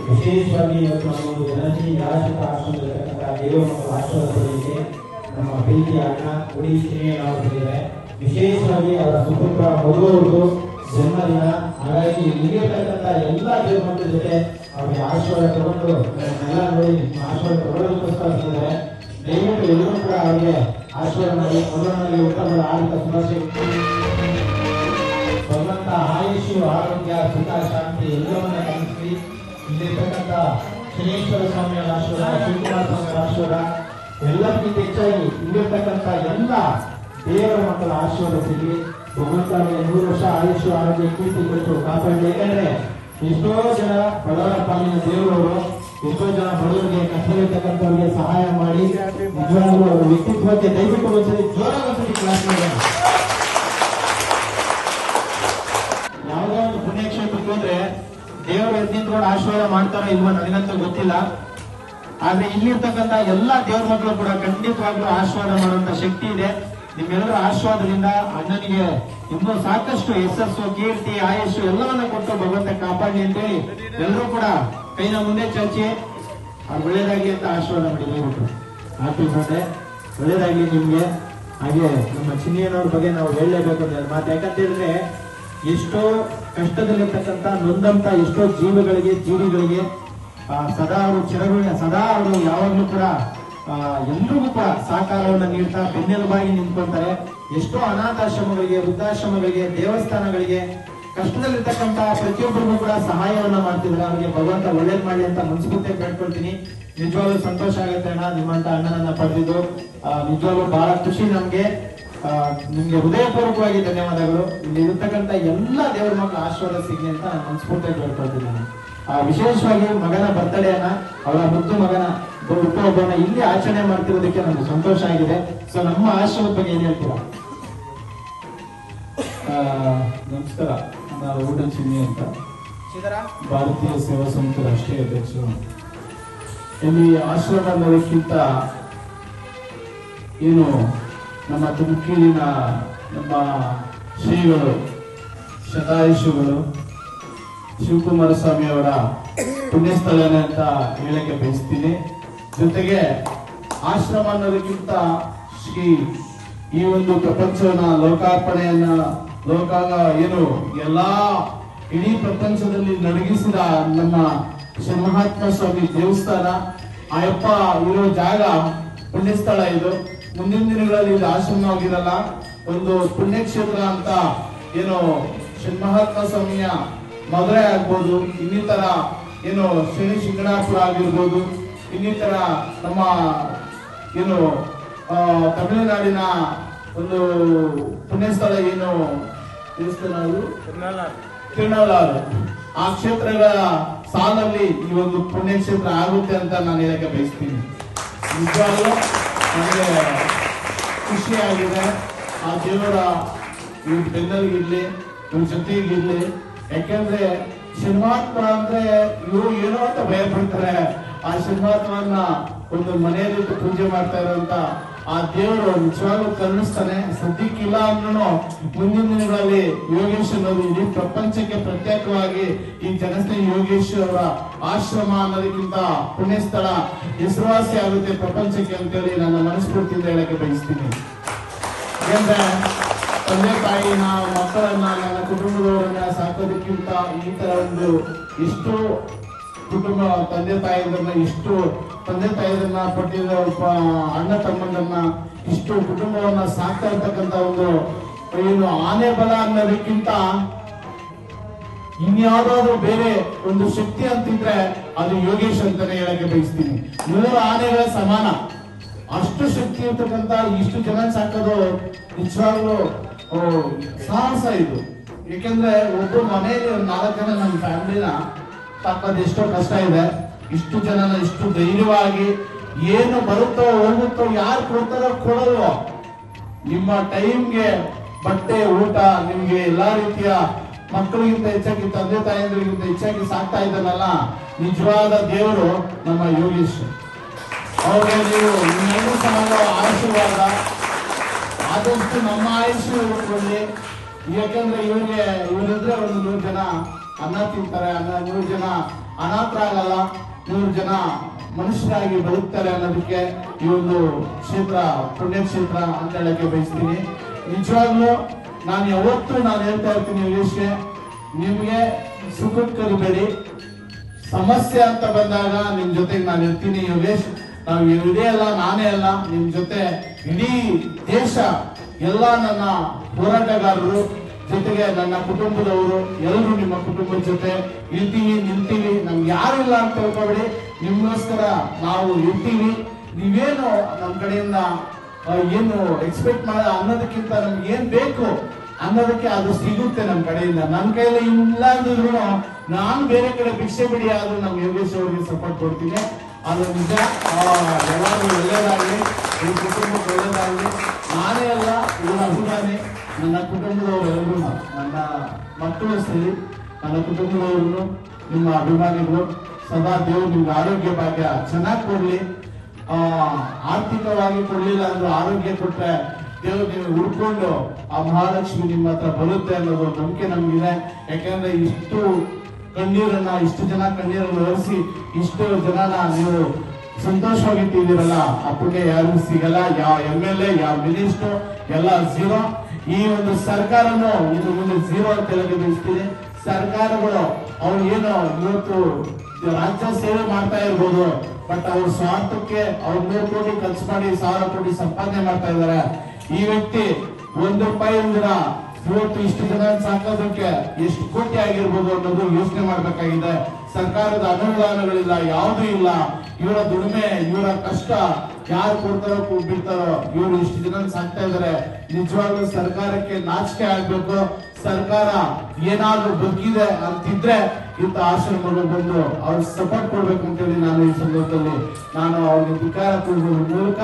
ವಿಶೇಷವಾಗಿ ಇವತ್ತು ನಮ್ಮ ಒಂದು ಜನಜಿ ಯಾಶಿತ ಆಶ್ರಮದಲ್ಲಿರ್ತಕ್ಕಂಥ ದೇವರ ಮಕ್ಕಳ ಆಶೀರ್ವಾದಗಳಿಗೆ ನಮ್ಮ ಪ್ರೀತಿ ಅಣ್ಣ ಉಡಿ ಶ್ರೀನಿವಾಸರಿದ್ದಾರೆ. ವಿಶೇಷವಾಗಿ ಅವರ ಸುಪುತ್ರ ಮಧುವರ್ದು ಜನ್ಮದಿನ. ಹಾಗಾಗಿ ಇಲ್ಲಿರ್ತಕ್ಕಂಥ ಎಲ್ಲ ದೇವರ ಮಕ್ಕಳ ಜೊತೆ ಅವರಿಗೆ ಆಶೀರ್ವಾದ ತಗೊಂಡು ಎಲ್ಲ ನೋಡಿ ಆಶೀರ್ವಾದ ತಗೊಳ್ಳೋದಕ್ಕೋಸ್ಕರ ಬಂದಿದ್ದಾರೆ. ದಯವಿಟ್ಟು ಎಲ್ಲರೂ ಕೂಡ ಅವರಿಗೆ ಆಶೀರ್ವಾದ ಮಾಡಿ ಮೊದಲನಲ್ಲಿ ಉತ್ತಮವಾದ ಆರ್ಥಿಕ ಸಮಸ್ಯೆ ಭಗವಂತ ಆಯುಷು ಆರೋಗ್ಯ ಸುಖ ಶಾಂತಿ ಎಲ್ಲವನ್ನ ಕಲಿಸಿ ಇಲ್ಲಿರ್ತಕ್ಕಂಥ ಶನೇಶ್ವರ ಸ್ವಾಮಿಯವರ ಆಶೀರ್ವಾದ, ಶಿವಕುಮಾರ ಸ್ವಾಮಿಯವರ ಆಶೀರ್ವಾದ, ಎಲ್ಲಕ್ಕಿಂತ ಹೆಚ್ಚಾಗಿ ಇಲ್ಲಿರ್ತಕ್ಕಂಥ ಎಲ್ಲ ದೇವರ ಮಕ್ಕಳ ಆಶೀರ್ವಾದ ಸಿಗಲಿ. ಭಗವಂತ 100 ವರ್ಷ ಆಯುಷು ಆರೋಗ್ಯ ಕೀರ್ತಿ ಕೊಟ್ಟು ಕಾಪಾಡಲಿ. ಯಾಕಂದ್ರೆ ಎಷ್ಟೋ ಜನ ಬಡವರ ಪಾಲಿನ ದೇವರವರು, ಎಷ್ಟೋ ಜನ ಬಡವರಿಗೆ ಕಷ್ಟವಿರ್ತಕ್ಕಂಥವ್ರಿಗೆ ಸಹಾಯ ಮಾಡಿ ನಿಜವಾಗ್ಲೂ ಅವರ ವ್ಯಕ್ತಿತ್ವಕ್ಕೆ ದಯವಿಟ್ಟು ಒಂದ್ಸರಿ ಜೋರಾಗಿ ಕ್ಲಾಸ್ ಮಾಡಿ. ಯಾವುದೋ ಒಂದು ಪುಣ್ಯಕ್ಷೇತ್ರಕ್ಕೆ ಹೋದ್ರೆ ದೇವರು ಎದ್ನಿಂತ್ಕೊಂಡು ಆಶೀರ್ವಾದ ಮಾಡ್ತಾರೋ ಇಲ್ವೋ ನನಗಂತೂ ಗೊತ್ತಿಲ್ಲ. ಆದ್ರೆ ಇಲ್ಲಿರ್ತಕ್ಕಂಥ ಎಲ್ಲಾ ದೇವ್ರ ಮಕ್ಕಳು ಕೂಡ ಖಂಡಿತವಾಗ್ಲೂ ಆಶೀರ್ವಾದ ಮಾಡುವಂತ ಶಕ್ತಿ ಇದೆ. ನಿಮ್ಮೆಲ್ಲರ ಆಶೀರ್ವಾದದಿಂದ ಅಣ್ಣನಿಗೆ ಇನ್ನೂ ಸಾಕಷ್ಟು ಯಶಸ್ಸು, ಕೀರ್ತಿ, ಆಯುಷು ಎಲ್ಲವನ್ನ ಕೊಟ್ಟು ಭಗವಂತ ಕಾಪಾಡಲಿ ಅಂತೇಳಿ ಎಲ್ಲರೂ ಕೂಡ ಕೈನ ಮುಂದೆ ಚರ್ಚೆ ಅವ್ರು ಒಳ್ಳೇದಾಗ್ಲಿ ಅಂತ ಆಶೀರ್ವಾದ ಮಾಡಿ ಹೋಗ್ಬಿಟ್ರು. ಆಶೀರ್ವಾದ ಒಳ್ಳೇದಾಗ್ಲಿ ನಿಮ್ಗೆ. ಹಾಗೆ ನಮ್ಮ ಚಿನ್ನಿಯನವ್ರ ಬಗ್ಗೆ ನಾವು ಹೇಳಲೇಬೇಕು ಅಂತ ಮಾತು. ಯಾಕಂತ ಹೇಳಿದ್ರೆ ಎಷ್ಟೋ ಕಷ್ಟದಲ್ಲಿರ್ತಕ್ಕಂಥ ನೊಂದಂತ ಎಷ್ಟೋ ಜೀವಿಗಳಿಗೆ ಸದಾ ಅವರು ಯಾವಾಗ್ಲೂ ಕೂಡ ಎಲ್ರಿಗೂ ಕೂಡ ಸಹಕಾರವನ್ನು ನೀಡ್ತಾ ಬೆನ್ನೆಲುಬಾಗಿ ನಿಂತ್ಕೊಳ್ತಾರೆ. ಎಷ್ಟೋ ಅನಾಥಾಶ್ರಮಗಳಿಗೆ, ವೃದ್ಧಾಶ್ರಮಗಳಿಗೆ, ದೇವಸ್ಥಾನಗಳಿಗೆ ಕಷ್ಟದಲ್ಲಿರ್ತಕ್ಕಂಥ ಪ್ರತಿಯೊಬ್ಬರಿಗೂ ಕೂಡ ಸಹಾಯವನ್ನ ಮಾಡ್ತಿದ್ದಾರೆ. ಅವ್ರಿಗೆ ಭಗವಂತ ಒಳ್ಳೇದ್ ಮಾಡಿ ಅಂತ ಮನಸ್ಫೂರ್ತಿಯಾಗಿ ಬೇಡ್ಕೊಳ್ತೀನಿ. ನಿಜವಾಗ್ಲೂ ಸಂತೋಷ ಆಗುತ್ತೆ ಅಣ್ಣ, ನಿಮ್ಮಂತ ಅಣ್ಣನನ್ನ ಪಡೆದಿದ್ದು. ನಿಜವಾಗ್ಲೂ ಬಹಳ ಖುಷಿ ನಮ್ಗೆ. ನಿಮ್ಗೆ ಹೃದಯಪೂರ್ವಕವಾಗಿ ಧನ್ಯವಾದಗಳು. ಇಲ್ಲಿ ಇರತಕ್ಕಂಥ ಎಲ್ಲ ದೇವರ ಮಕ್ಕಳ ಆಶೀರ್ವಾದ ಸಿಗ್ಲಿ ಅಂತ ನಾನು ಮನಸ್ಫೂರ್ತಿಯಾಗಿ ಬೇಡ್ಕೊಳ್ತಿದ್ದೀನಿ. ವಿಶೇಷವಾಗಿ ಮಗನ ಬರ್ತಡೇನ, ಅವರ ಮುದ್ದು ಮಗನ ಹುಟ್ಟುಹಬ್ಬನ ಇಲ್ಲಿ ಆಚರಣೆ ಮಾಡ್ತಿರೋದಕ್ಕೆ ನಮ್ಗೆ ಸಂತೋಷ ಆಗಿದೆ. ಸೊ ನಮ್ಮ ಆಶ್ರಮದ ಬಗ್ಗೆ ಏನ್ ಹೇಳ್ತೀರಾ? ನಮಸ್ಕಾರ, ನಾನು ಊಟ ಚಿನ್ನಿ ಅಂತ, ಭಾರತೀಯ ಸೇವಾ ಸಮಿತಿ ರಾಷ್ಟ್ರೀಯ ಅಧ್ಯಕ್ಷರು. ಇಲ್ಲಿ ಆಶ್ರಮ ಅನ್ನೋದಕ್ಕಿಂತ ಏನು ನಮ್ಮ ತುಮಕೂರಿನ ನಮ್ಮ ಶ್ರೀಗಳು ಶತಾಯುಷಿಗಳು ಶಿವಕುಮಾರ ಸ್ವಾಮಿಯವರ ಪುಣ್ಯಸ್ಥಳನೆ ಅಂತ ಹೇಳಕ್ಕೆ ಬಯಸ್ತೀನಿ. ಜೊತೆಗೆ ಆಶ್ರಮ ಅನ್ನೋದಕ್ಕಿಂತ ಶ್ರೀ ಈ ಒಂದು ಪ್ರಪಂಚವನ್ನ ಲೋಕಾರ್ಪಣೆಯನ್ನ ಏನು ಎಲ್ಲಾ ಇಡೀ ಪ್ರಪಂಚದಲ್ಲಿ ನಡಗಿಸಿದ ನಮ್ಮ ಶ್ರೀ ಮಹಾತ್ಮ ಸ್ವಾಮಿ ದೇವಸ್ಥಾನ, ಆಯಪ್ಪ ಇರೋ ಜಾಗ ಪುಣ್ಯಸ್ಥಳ ಇದು. ಮುಂದಿನ ದಿನಗಳಲ್ಲಿ ಇದು ಆಶ್ರಮ ಆಗಿರಲ್ಲ, ಒಂದು ಪುಣ್ಯಕ್ಷೇತ್ರ ಅಂತ ಏನು ಶ್ರೀ ಮಹಾತ್ಮ ಸ್ವಾಮಿಯ ಮದುವೆ ಆಗ್ಬೋದು, ಇನ್ನಿತರ ಏನು ಶನಿ ಶಿಂಗಣಾಪುರ ಆಗಿರ್ಬೋದು, ಇನ್ನಿತರ ನಮ್ಮ ಏನು ತಮಿಳುನಾಡಿನ ಒಂದು ಪುಣ್ಯಸ್ಥಳ ಏನು ದೇವಸ್ಥಾನ ತಿರುನಲ್ಲಾರು, ಆ ಕ್ಷೇತ್ರಗಳ ಸಾಲಲ್ಲಿ ಈ ಒಂದು ಪುಣ್ಯಕ್ಷೇತ್ರ ಆಗುತ್ತೆ ಅಂತ ನಾನು ಹೇಳಕ್ಕೆ ಬಯಸ್ತೀನಿ. ನಿಜವಾಗ್ಲೂ ನನಗೆ ಖುಷಿಯಾಗಿದೆ. ಆ ದೇವರ ಇವ್ರ ಬೆನ್ನಲ್ಲಿರ್ಲಿ, ಇವ್ರ ಜೊತೆಗಿರ್ಲಿ. ಯಾಕೆಂದ್ರೆ ಶನಿಮಾತ್ಮ ಅಂದ್ರೆ ಇವರು ಏನೋ ಅಂತ ಭಯ ಪಡ್ತಾರೆ. ಆ ಶನಿಮಾತ್ಮನ್ನ ಒಂದು ಮನೆಯಲ್ಲಿ ಪೂಜೆ ಮಾಡ್ತಾ ಇರುವಂತ ಆ ದೇವರು ನಿಜವಾಗ್ಲೂ ಕರುಣಿಸ್ತಾನೆ. ಸದ್ಯಕ್ಕಿಲ್ಲ ಅಂದ್ರೂ ಮುಂದಿನ ದಿನಗಳಲ್ಲಿ ಯೋಗೇಶ್ ಅನ್ನೋದು ಇಡೀ ಪ್ರಪಂಚಕ್ಕೆ ಪ್ರತ್ಯೇಕವಾಗಿ ಈ ಜನಸ್ನೇಹಿ ಯೋಗೇಶ್ ಅವರ ಆಶ್ರಮ ಅನ್ನೋದಕ್ಕಿಂತ ಪುಣ್ಯಸ್ಥಳ ಹೆಸರುವಾಸಿ ಆಗುತ್ತೆ ಪ್ರಪಂಚಕ್ಕೆ ಅಂತೇಳಿ ನನ್ನ ಮನಸ್ಫೂರ್ತಿಯಿಂದ ಹೇಳಕ್ಕೆ ಬಯಸ್ತೀನಿ. ಯಾಕಂದ್ರೆ ತಂದೆ ತಾಯಿನ, ಮಕ್ಕಳನ್ನ, ನನ್ನ ಕುಟುಂಬದವರನ್ನ ಸಾಕೋದಕ್ಕಿಂತ ಈ ತರ ಒಂದು ಎಷ್ಟು ಕುಟುಂಬ ತಂದೆ ತಾಯಿಯರನ್ನ ಪಟ್ಟಿರೋ ಅಣ್ಣ ತಮ್ಮಂದನ್ನ ಇಷ್ಟು ಕುಟುಂಬವನ್ನ ಸಾಕ್ತಾ ಇರ್ತಕ್ಕಂಥ ಒಂದು ಏನು ಆನೆ ಬಲ ಅನ್ನೋದಕ್ಕಿಂತ ಇನ್ಯಾವುದಾದ್ರೂ ಬೇರೆ ಒಂದು ಶಕ್ತಿ ಅಂತಿದ್ರೆ ಅದು ಯೋಗೇಶ್ ಅಂತಾನೆ ಹೇಳಕ್ಕೆ ಬಯಸ್ತೀನಿ. 100 ಆನೆಗಳ ಸಮಾನ ಅಷ್ಟು ಶಕ್ತಿ ಇರ್ತಕ್ಕಂಥ ಇಷ್ಟು ಜನ ಸಾಕೋದು ನಿಜವಾಗ್ಲೂ ಸಾಹಸ ಇದು. ಯಾಕೆಂದ್ರೆ ಒಬ್ಬ ಮನೆಯಲ್ಲಿ 4 ಜನ ನಮ್ಮ ಫ್ಯಾಮಿಲಿನ ಸಾಕೋದು ಎಷ್ಟೋ ಕಷ್ಟ ಇದೆ. ಇಷ್ಟು ಜನನ ಇಷ್ಟು ಧೈರ್ಯವಾಗಿ ಏನು ಬರುತ್ತೋ ಹೋಗುತ್ತೋ, ಯಾರು ಕೊಡ್ತಾರೋ ಕೊಡಲ್ವೋ, ನಿಮ್ಮ ಟೈಮ್ಗೆ ಬಟ್ಟೆ ಊಟ ನಿಮ್ಗೆ ಎಲ್ಲಾ ರೀತಿಯ ಮಕ್ಕಳಿಗಿಂತ ಹೆಚ್ಚಾಗಿ ತಂದೆ ತಾಯಂದ್ರಿಗಿಂತ ಹೆಚ್ಚಾಗಿ ಸಾಕ್ತಾ ಇದ್ದಾನಲ್ಲ, ನಿಜವಾದ ದೇವರು ನಮ್ಮ ಯೋಗೇಶ್. ಅವ್ರಿಗೆ ನೀವು ನಿಮ್ಮೆಲ್ಲರೂ ಸಹ ಆಶೀರ್ವಾದ. ಆದಷ್ಟು ನಮ್ಮ ಆಯುಷ್ಯ ಉಳ್ಕೊಳ್ಳಿ, ಯಾಕಂದ್ರೆ ಇವರಿದ್ರೆ ಒಂದು 100 ಜನ ಅನ್ನ ತಿಂತಾರೆ, 100 ಜನ ಅನಾಥರಾಗಲ್ಲ, 100 ಜನ ಮನುಷ್ಯರಾಗಿ ಬದುಕ್ತಾರೆ ಅನ್ನೋದಕ್ಕೆ ಈ ಒಂದು ಕ್ಷೇತ್ರ ಪುಣ್ಯಕ್ಷೇತ್ರ ಅಂತ ಹೇಳಕ್ಕೆ ಬಯಸ್ತೀನಿ. ನಿಜವಾಗ್ಲೂ ನಾನು ಯಾವತ್ತೂ ಹೇಳ್ತಾ ಇರ್ತೀನಿ ಯೋಗೇಶ್ಗೆ, ನಿಮ್ಗೆ ಸುಖಕ್ಕೆ ಕರಿಬೇಡಿ, ಸಮಸ್ಯೆ ಅಂತ ಬಂದಾಗ ನಿಮ್ ಜೊತೆಗೆ ನಾನು ಇರ್ತೀನಿ ಯೋಗೇಶ್. ನಾವು ಇಡೀ ಅಲ್ಲ, ನಾನೇ ಅಲ್ಲ, ನಿಮ್ ಜೊತೆ ಇಡೀ ದೇಶ ಎಲ್ಲ ನನ್ನ ಹೋರಾಟಗಾರರು ಜೊತೆಗೆ ನನ್ನ ಕುಟುಂಬದವರು ಎಲ್ಲರೂ ನಿಮ್ಮ ಕುಟುಂಬದ ಜೊತೆ ಇರ್ತೀವಿ, ನಿಲ್ತೀವಿ. ನಮ್ಗೆ ಯಾರು ಇಲ್ಲ ಅಂತ ತಿಳ್ಕೊಬೇಡಿ, ನಿಮ್ಗೋಸ್ಕರ ನಾವು ಇರ್ತೀವಿ. ನೀವೇನು ನಮ್ಮ ಕಡೆಯಿಂದ ಏನು ಎಕ್ಸ್ಪೆಕ್ಟ್ ಮಾಡ ಅನ್ನೋದಕ್ಕಿಂತ ನಮ್ಗೆ ಏನ್ ಬೇಕು ಅನ್ನೋದಕ್ಕೆ ಅದು ಸಿಗುತ್ತೆ ನಮ್ಮ ಕಡೆಯಿಂದ. ನನ್ನ ಕೈಯಲ್ಲಿ ಇಲ್ಲ ಅಂದ್ರೂ ನಾನು ಬೇರೆ ಕಡೆ ಭಿಕ್ಷೆ ಬಿಡಿ ಆದ್ರೂ ನಮ್ಮ ಯೋಗೇಶ್ ಅವರಿಗೆ ಸಪೋರ್ಟ್ ಕೊಡ್ತೀನಿ. ಅದು ನಿಜ. ಎಲ್ಲರೂ ಒಳ್ಳೇದಾಗ್ಲಿ, ಈ ಕುಟುಂಬಕ್ಕೆ ಒಳ್ಳೇದಾಗ್ಲಿ. ನಾನೇ ಅಲ್ಲ, ಇವರ ಅಭಿಮಾನಿ, ನನ್ನ ಕುಟುಂಬದವರೆಲ್ಲರೂ, ನನ್ನ ಮಕ್ಕಳು ಸೇರಿ ನನ್ನ ಕುಟುಂಬದವರು, ನಿಮ್ಮ ಅಭಿಮಾನಿಗಳು. ಸದಾ ದೇವರು ನಿಮ್ಗೆ ಆರೋಗ್ಯ ಭಾಗ್ಯ ಚೆನ್ನಾಗಿ ಕೊಡ್ಲಿ. ಆರ್ಥಿಕವಾಗಿ ಕೊಡ್ಲಿಲ್ಲ ಅಂದ್ರೆ ಆರೋಗ್ಯ ಕೊಟ್ರೆ ದೇವರು ನೀವು ಹುಡ್ಕೊಂಡು ಆ ಮಹಾಲಕ್ಷ್ಮಿ ನಿಮ್ಮ ಹತ್ರ ಬರುತ್ತೆ ಅನ್ನೋದು ನಂಬಿಕೆ ನಮ್ಗಿದೆ. ಯಾಕಂದ್ರೆ ಇಷ್ಟು ಜನ ಕಣ್ಣೀರನ್ನು ಒರೆಸಿ ಇಷ್ಟು ಜನನ ನೀವು ಸಂತೋಷವಾಗಿಟ್ಟಿದ್ದೀರಲ್ಲ, ಆ ಪುಣ್ಯ ಯಾರಿಗೂ ಸಿಗಲ್ಲ. ಯಾವ MLA, ಯಾವ ಮಿನಿಸ್ಟರ್ ಎಲ್ಲ ಝೀರೋ. ಈ ಒಂದು ಸರ್ಕಾರನು ಇನ್ನು ಮುಂದೆ ಝೀರೋ ಅಂತ ಹೇಳಕ್ಕೆ ಬಯಸ್ತೀನಿ. ಸರ್ಕಾರಗಳು ಅವ್ರು ಏನು ಇವತ್ತು ರಾಜ್ಯ ಸೇವೆ ಮಾಡ್ತಾ ಇರ್ಬೋದು, ಬಟ್ ಅವ್ರ ಸ್ವಾರ್ಥಕ್ಕೆ ಅವ್ರು 100 ಕೋಟಿ ಖರ್ಚು ಮಾಡಿ 1000 ಕೋಟಿ ಸಂಪಾದನೆ ಮಾಡ್ತಾ ಇದ್ದಾರೆ. ಈ ವ್ಯಕ್ತಿ 1 ರೂಪಾಯಿ ಇಂದ ಇವತ್ತು ಇಷ್ಟು ಜನ ಸಾಕೋದಕ್ಕೆ ಎಷ್ಟು ಕೋಟಿ ಆಗಿರ್ಬೋದು ಅನ್ನೋದು ಯೋಚನೆ ಮಾಡ್ಬೇಕಾಗಿದೆ. ಸರ್ಕಾರದ ಅನುದಾನಗಳಿಲ್ಲ, ಯಾವುದೂ ಇಲ್ಲ. ಇವರ ದುಡಿಮೆ, ಇವರ ಕಷ್ಟ ಯಾರು ಕೊಡ್ತಾರೋ ಬಿಡ್ತಾರೋ, ಇವರು ಇಷ್ಟು ಜನ ಸಾಕ್ತಾ ಇದಾರೆ. ನಿಜವಾಗ್ಲೂ ಸರ್ಕಾರಕ್ಕೆ ನಾಚಿಕೆ ಆಗ್ಬೇಕು. ಸರ್ಕಾರ ಏನಾದ್ರೂ ಬದುಕಿದೆ ಅಂತಿದ್ರೆ ಇಂಥ ಆಶ್ರಮಗಳು ಬಂದು ಅವ್ರಿಗೆ ಸಪೋರ್ಟ್ ಕೊಡ್ಬೇಕು ಅಂತೇಳಿ ನಾನು ಈ ಸಂದರ್ಭದಲ್ಲಿ ನಾನು ಅವ್ರಿಗೆ ಧಿಕ್ಕಾರ ತೋರಿಸೋದ್ರ ಮೂಲಕ,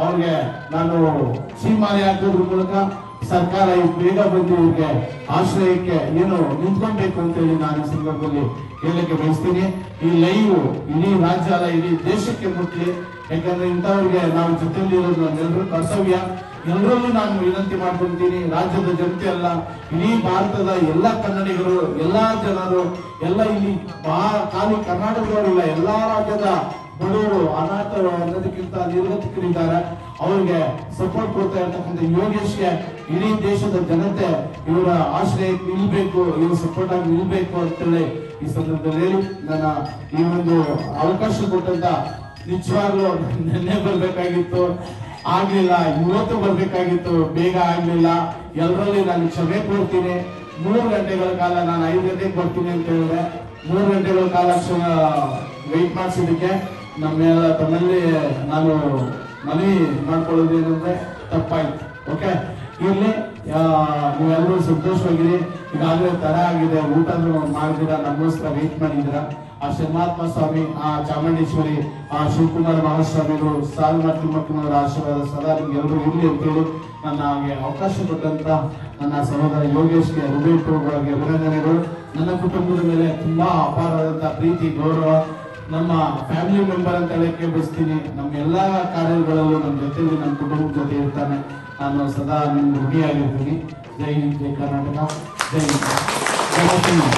ಅವ್ರಿಗೆ ನಾನು ಸೀಮಾಲೆ ಹಾಕೋದ್ರ ಮೂಲಕ ಸರ್ಕಾರ ಬೇಗ ಬಂದು ಇವ್ರಿಗೆ ಆಶ್ರಯಕ್ಕೆ ಏನು ನಿಂತ್ಕೊಳ್ಬೇಕು ಅಂತೇಳಿ ನಾನು ಈ ಸಂದರ್ಭದಲ್ಲಿ ಹೇಳಕ್ಕೆ ಬಯಸ್ತೀನಿ. ಈ ಲೈವ್ ಇಡೀ ರಾಜ್ಯ ಅಲ್ಲ, ಇಡೀ ದೇಶಕ್ಕೆ ಮುಟ್ಲಿ. ಯಾಕಂದ್ರೆ ಇಂಥವ್ರಿಗೆ ನಾವು ಜೊತೆಯಲ್ಲಿ ಇರೋದು ನಮ್ಮೆಲ್ಲರೂ ಕರ್ತವ್ಯ. ಎಲ್ಲರಲ್ಲೂ ನಾನು ವಿನಂತಿ ಮಾಡ್ಕೊಂತೀನಿ, ರಾಜ್ಯದ ಜನತೆ ಅಲ್ಲ, ಇಡೀ ಭಾರತದ ಎಲ್ಲ ಕನ್ನಡಿಗರು, ಎಲ್ಲಾ ಜನರು, ಎಲ್ಲ ಇಲ್ಲಿ ಖಾಲಿ ಕರ್ನಾಟಕದವರಿಲ್ಲ, ಎಲ್ಲಾ ರಾಜ್ಯದ ಬಡವರು, ಅನಾಥರು ಅನ್ನೋದಕ್ಕಿಂತ ನಿರ್ಗತಿಕರಿದ್ದಾರೆ. ಅವರಿಗೆ ಸಪೋರ್ಟ್ ಕೊಡ್ತಾ ಇರ್ತಕ್ಕಂಥ ಯೋಗೇಶ್ಗೆ ಇಡೀ ದೇಶದ ಜನತೆ ಇವರ ಆಶ್ರಯಕ್ಕೆ ನಿಲ್ಬೇಕು, ಇವ್ರ ಸಪೋರ್ಟ್ ಆಗಿ ನಿಲ್ಬೇಕು ಅಂತೇಳಿ ಈ ಸಂದರ್ಭದಲ್ಲಿ ಹೇಳಿ ನನ್ನ ಈ ಒಂದು ಅವಕಾಶ ಕೊಟ್ಟಂತ, ನಿಜವಾಗ್ಲೂ ನೆನ್ನೆ ಬರ್ಬೇಕಾಗಿತ್ತು, ಆಗ್ಲಿಲ್ಲ. ಇವತ್ತು ಬರ್ಬೇಕಾಗಿತ್ತು, ಬೇಗ ಆಗ್ಲಿಲ್ಲ. ಎಲ್ಲರಲ್ಲಿ ನಾನು ಕ್ಷಮೆ ಕೊಡ್ತೀನಿ. 3 ಗಂಟೆಗಳ ಕಾಲ ನಾನು 5 ಗಂಟೆಗೆ ಬರ್ತೀನಿ ಅಂತ ಹೇಳಿದೆ. 3 ಗಂಟೆಗಳ ಕಾಲ ವೆಯ್ಟ್ ಮಾಡಿಸಿದಕ್ಕೆ ನಮ್ಮೆಲ್ಲ ತಮ್ಮಲ್ಲಿ ನಾನು ಮನವಿ ಮಾಡ್ಕೊಳ್ಳೋದು ಏನಂದ್ರೆ ತಪ್ಪಾಯ್ತು. ಓಕೆ, ಇರ್ಲಿ, ನೀವೆಲ್ಲರೂ ಸಂತೋಷವಾಗಿರಿ. ಈಗಾಗಲೇ ತಡ ಆಗಿದೆ, ಊಟ ಮಾಡಿದಿರ, ನಮಗೋಸ್ಕರ ವೇಟ್ ಮಾಡಿದಿರ. ಆ ಶರ್ಮಾತ್ಮ ಸ್ವಾಮಿ, ಆ ಚಾಮುಂಡೇಶ್ವರಿ, ಆ ಶಿವಕುಮಾರ ಮಹಾಸ್ವಾಮಿಗಳು, ಸಾಲುಮರ ತಿಮ್ಮಕ್ಕನವರ ಆಶೀರ್ವಾದ ಸದಾ ನಿಮ್ಗೆ ಎಲ್ಲರೂ ಇರಲಿ ಅಂತೇಳಿ ನನಗೆ ಅವಕಾಶ ಕೊಟ್ಟಂತ ನನ್ನ ಸಹೋದರ ಯೋಗೇಶ್ಗೆ ಹೃದಯಪೂರ್ವಕವಾಗಿ ಅಭಿನಂದನೆಗಳು. ನನ್ನ ಕುಟುಂಬದ ಮೇಲೆ ತುಂಬಾ ಅಪಾರವಾದಂತಹ ಪ್ರೀತಿ, ಗೌರವ. ನಮ್ಮ ಫ್ಯಾಮಿಲಿ ಮೆಂಬರ್ ಅಂತ ಹೇಳಕ್ಕೆ ಬಯಸ್ತೀನಿ. ನಮ್ಮ ಎಲ್ಲಾ ಕಾರ್ಯಗಳಲ್ಲೂ ನಮ್ಮ ಜೊತೆಲಿ, ನಮ್ಮ ಕುಟುಂಬದ ಜೊತೆ ಇರ್ತಾನೆ. ನಾನು ಸದಾ ನಿಮ್ಮ ಋಣಿಯಾಗಿರ್ತೀನಿ. ಜೈ ಹಿಂದ್, ಜೈ ಕರ್ನಾಟಕ, ಜೈ ಹಿಂದ್.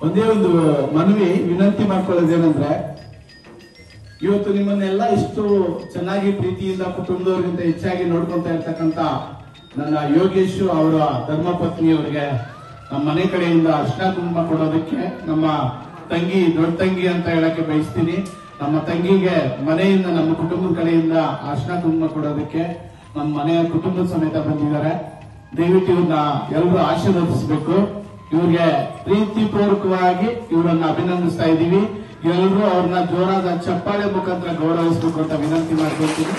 ಒಂದೇ ಒಂದು ಮನವಿ, ವಿನಂತಿ ಮಾಡ್ಕೊಳ್ಳೋದೇನಂದ್ರೆ, ಇವತ್ತು ನಿಮ್ಮನ್ನೆಲ್ಲ ಇಷ್ಟು ಚೆನ್ನಾಗಿ ಪ್ರೀತಿಯಿಂದ ಕುಟುಂಬದವರಿಗಿಂತ ಹೆಚ್ಚಾಗಿ ನೋಡ್ಕೊಂತ ಇರ್ತಕ್ಕಂಥ ನನ್ನ ಯೋಗೇಶ್ ಅವರ ಧರ್ಮಪತ್ನಿಯವರಿಗೆ ನಮ್ಮ ಮನೆ ಕಡೆಯಿಂದ ಅರ್ಶಿನ ಕುಂಕುಮ ಕೊಡೋದಕ್ಕೆ ನಮ್ಮ ತಂಗಿ, ದೊಡ್ಡ ತಂಗಿ ಅಂತ ಹೇಳಕ್ಕೆ ಬಯಸ್ತೀನಿ. ನಮ್ಮ ತಂಗಿಗೆ ಮನೆಯಿಂದ, ನಮ್ಮ ಕುಟುಂಬದ ಕಡೆಯಿಂದ ಅರ್ಶಿನ ಕುಂಕುಮ ಕೊಡೋದಕ್ಕೆ ನಮ್ಮ ಮನೆಯ ಕುಟುಂಬದ ಸಮೇತ ಬಂದಿದ್ದಾರೆ. ದಯವಿಟ್ಟು ಇವ್ರನ್ನ ಎಲ್ಲರೂ ಆಶೀರ್ವದಿಸಬೇಕು. ಇವ್ರಿಗೆ ಪ್ರೀತಿಪೂರ್ವಕವಾಗಿ ಇವರನ್ನ ಅಭಿನಂದಿಸ್ತಾ ಇದ್ದೀವಿ. ಎಲ್ಲರೂ ಅವ್ರನ್ನ ಜೋರಾದ ಚಪ್ಪಾಳೆ ಮುಖಾಂತರ ಗೌರವಿಸಬೇಕು ಅಂತ ವಿನಂತಿ ಮಾಡ್ಕೊಳ್ತೀನಿ.